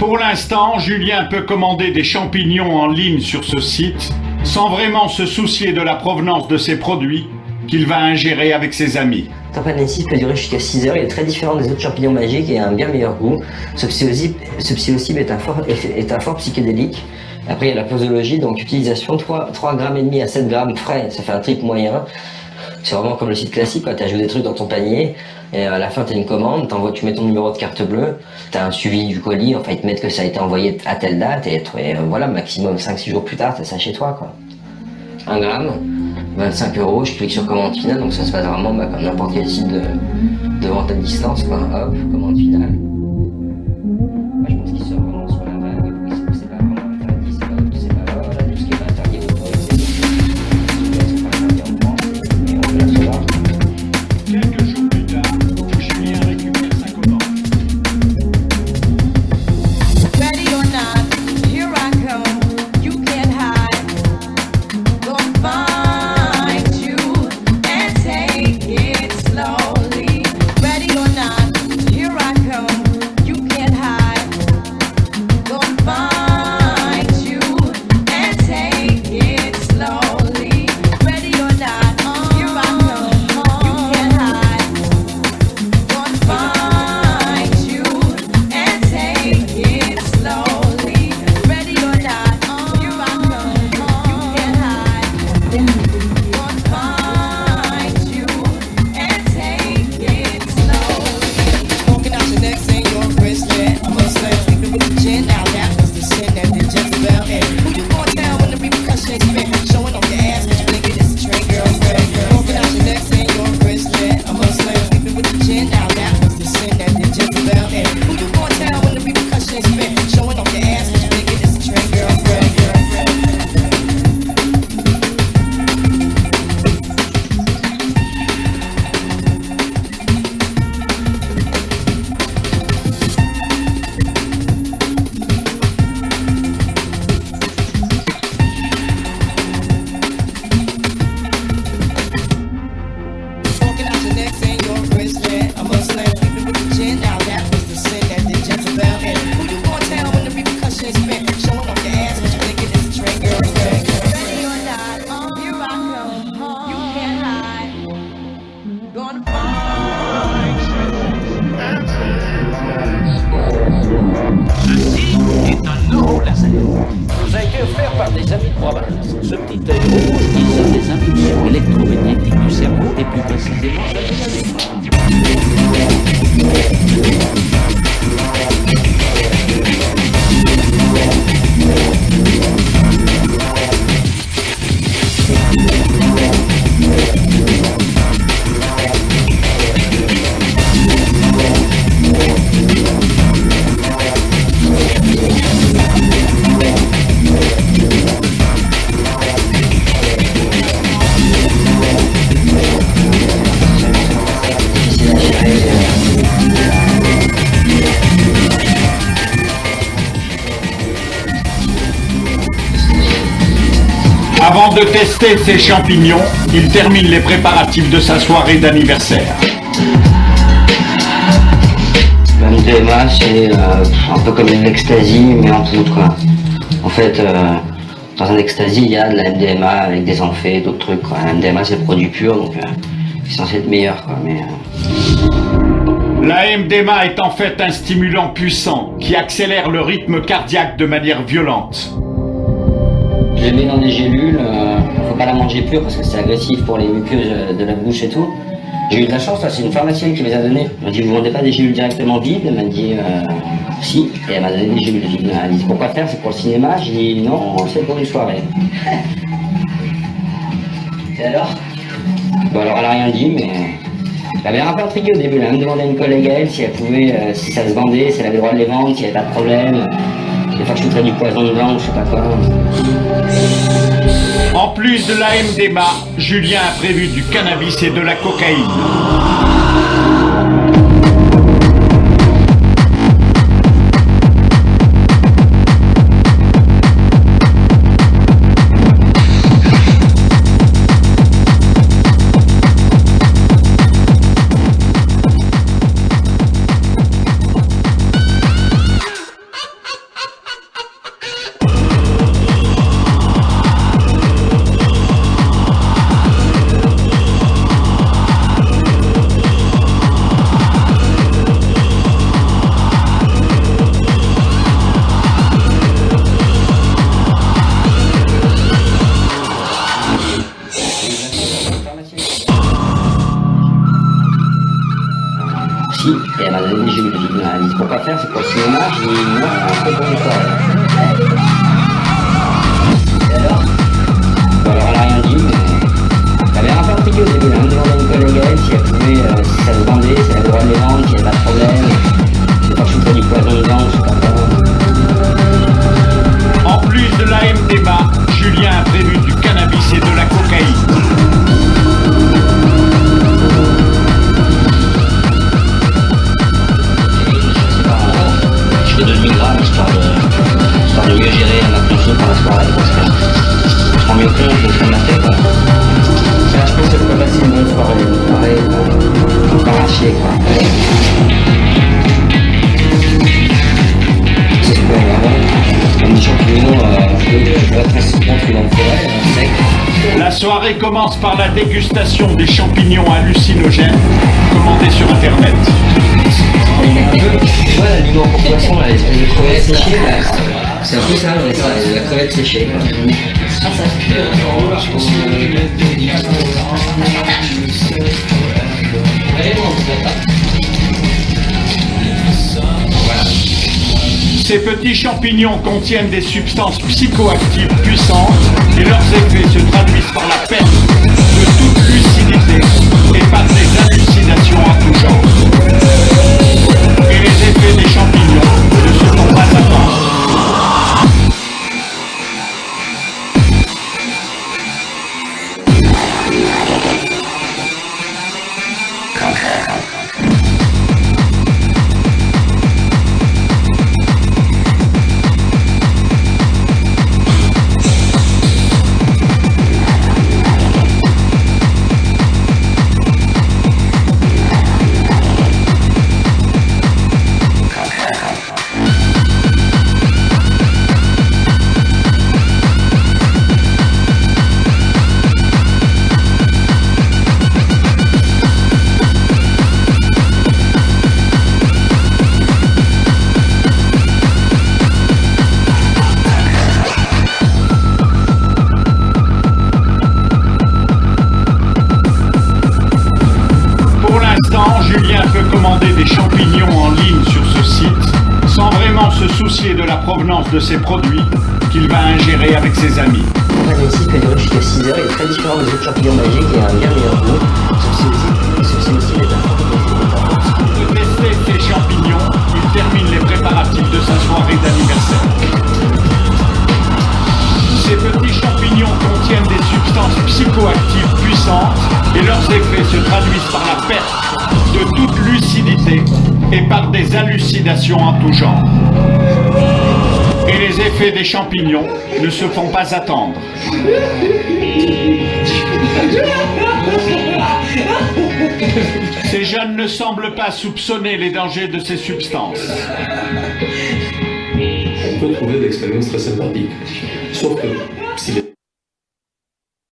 Pour l'instant, Julien peut commander des champignons en ligne sur ce site sans vraiment se soucier de la provenance de ses produits qu'il va ingérer avec ses amis. Le Tampanésis peut durer jusqu'à 6 heures, il est très différent des autres champignons magiques et a un bien meilleur goût. Ce psilocibe est un fort psychédélique. Après il y a la posologie, donc utilisation 3,5 g à 7 g frais, ça fait un trip moyen. C'est vraiment comme le site classique, tu ajoutes des trucs dans ton panier et à la fin tu as une commande, tu mets ton numéro de carte bleue, tu as un suivi du colis, enfin ils te mettent que ça a été envoyé à telle date et voilà, maximum 5-6 jours plus tard tu as ça chez toi quoi. 1 gramme, 25 €, je clique sur commande finale, donc ça se passe vraiment comme n'importe quel site de vente à distance quoi, hop, commande finale. Moi, je pense qu'il sort vraiment sur la vague, c'est pas vraiment interdit, c'est pas voilà, tout ce qui est pas interdit, c'est pas interdit en France, mais on peut la recevoir. Quelques jours plus tard, Julien récupère sa commande. Ready or not, here I come. You can't hide. Gonna find you and take it slowly. Ready or not, here I come. You can't hide. Gonna find you and take it slowly. Ready or not, here I come. You can't hide. Gonna find you and take it slowly. Ready or not, here I come. You can't hide. Gonna find you and take it slowly. Walking out your neck, saying your bracelet. I'm a slave, sleeping with the gin. Now that was the sin that did Jezebel in. Who you gonna tell when the repercussions spin? Showing off your ass, but you think it is a train, girlfriend. Walking out your neck, saying your bracelet. I'm a slave, sleeping with the gin. Now that was the sin that did Jezebel in. Who you gonna tell when the repercussions spin? Showing off your ass, but you think it is a train, girlfriend. Walking out your neck, saying your bracelet. I'm a slave, sleeping with the gin. Now that was the sin that did Jezebel in. Who you gonna tell when the repercussions spin? Showing off your ass, but you think it is a train, girlfriend. Ready or not, here I come. You can't hide. Gonna find Ceci est un euro-laser. Nous a été offert par des amis de province. Ce petit œil rouge isole les impulsions électromagnétiques du cerveau et plus précisément celles de la mémoire. Avant de tester ses champignons, il termine les préparatifs de sa soirée d'anniversaire. MDMA c'est un peu comme une ecstasy mais en poudre quoi. En fait dans un ecstasy il y a de la MDMA avec des amphés, d'autres trucs quoi. La MDMA c'est le produit pur donc c'est censé être meilleur quoi mais La MDMA est en fait un stimulant puissant qui accélère le rythme cardiaque de manière violente. je les mets dans des gélules, faut pas la manger pure parce que c'est agressif pour les muqueuses de la bouche et tout. J'ai eu de la chance, là, c'est une pharmacienne qui me les a données. Elle m'a dit, vous vendez pas des gélules directement vides? Elle m'a dit, si. Et elle m'a donné des gélules vides. Elle m'a dit, pourquoi faire? C'est pour le cinéma? J'ai dit, non, c'est pour une soirée. Et alors? Bon, alors elle a rien dit, mais elle avait un peu intrigué au début. Elle me demandait à une collègue à elle si elle pouvait, si ça se vendait, si elle avait le droit de les vendre, s'il n'y avait pas de problème. Des fois que je foutrais du poison dedans, je sais pas quoi. En plus de la MDMA, Julien a prévu du cannabis et de la cocaïne. qu'on peut pas faire, c'est pour le cinéma, j'ai dit non, c'est pour l'histoire. Et alors? Bon, alors elle a rien dit, mais elle avait un peu intrigué au début, elle me demandait à une collègue à elle si elle pouvait, si ça se vendait, si elle avait le droit de les vendre, s'il n'y avait pas de problème. Des fois que je foutrais du poison dedans, je sais pas quoi. En plus de la MDMA, Julien a prévu du cannabis et de la cocaïne. Je fais 2000 grammes histoire de mieux gérer ma consommation par la soirée parce que je prends mieux compte de ce qu'on a fait quoi. Là, je pense que je peux passer une bonne soirée pas arracher quoi. C'est quoi vraiment les champignons, je vois très souvent dans le forêt, sec. La soirée commence par la dégustation des champignons hallucinogènes commandés sur internet. Il y a un peu, tu vois l'aliment pour poisson, là, l'espèce de crevette séchée, là, c'est un peu ça, ouais, ça, la crevette séchée. Quoi. Ces petits champignons contiennent des substances psychoactives puissantes et leurs effets se traduisent par la perte de toute lucidité et par des hallucinations en tout genre. Et les effets des champignons ne se font pas attendre. Julien peut commander des champignons en ligne sur ce site sans vraiment se soucier de la provenance de ces produits qu'il va ingérer avec ses amis. Le site peut durer jusqu'à 6 heures, il est très différent des autres champignons magiques et a un bien meilleur goût. Ce psilocybine est un fort Pour tester ces champignons, il termine les préparatifs de sa soirée d'anniversaire. Ces petits champignons contiennent des substances psychoactives puissantes et leurs effets se traduisent par la perte de toute lucidité et par des hallucinations en tout genre. Et les effets des champignons ne se font pas attendre. Ces jeunes ne semblent pas soupçonner les dangers de ces substances. On peut trouver des expériences très sympathiques. Sauf que si les